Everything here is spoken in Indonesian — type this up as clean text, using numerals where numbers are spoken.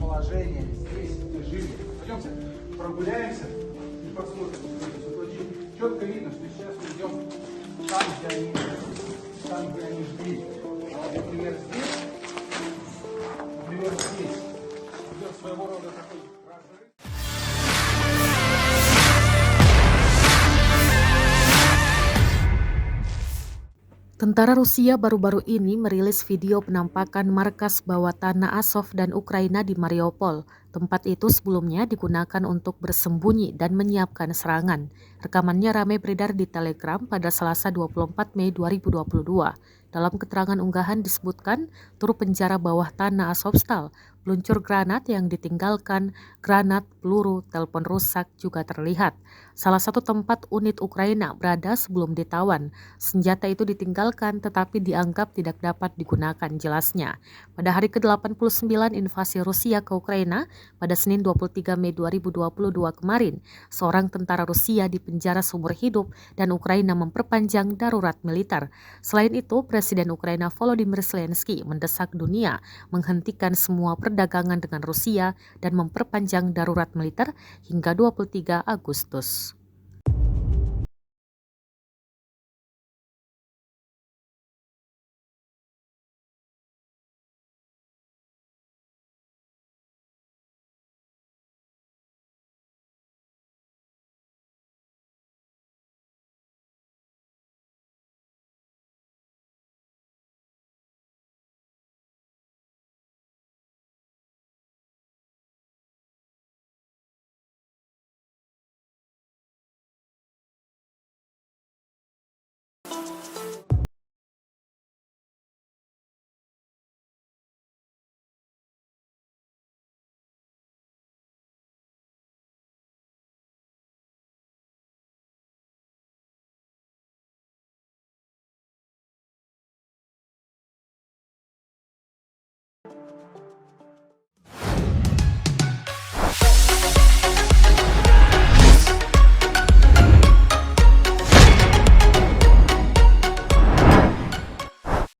положение здесь, где жили. Пойдемте прогуляемся и посмотрим. Вот очень четко видно, что сейчас мы идем там, где они жили. Например, здесь, идет своего рода такой разрыв. Tentara Rusia baru-baru ini merilis video penampakan markas bawah tanah Azov dan Ukraina di Mariupol. Tempat itu sebelumnya digunakan untuk bersembunyi dan menyiapkan serangan. Rekamannya ramai beredar di Telegram pada Selasa 24 Mei 2022. Dalam keterangan unggahan disebutkan, tur penjara bawah tanah Azovstal, peluncur granat yang ditinggalkan, granat, peluru, telepon rusak juga terlihat. Salah satu tempat unit Ukraina berada sebelum ditawan. Senjata itu ditinggalkan tetapi dianggap tidak dapat digunakan, jelasnya. Pada hari ke-89 invasi Rusia ke Ukraina, pada Senin 23 Mei 2022 kemarin, seorang tentara Rusia dipenjara seumur hidup dan Ukraina memperpanjang darurat militer. Selain itu, Presiden Ukraina Volodymyr Zelensky mendesak dunia menghentikan semua perdagangan dengan Rusia dan memperpanjang darurat militer hingga 23 Agustus.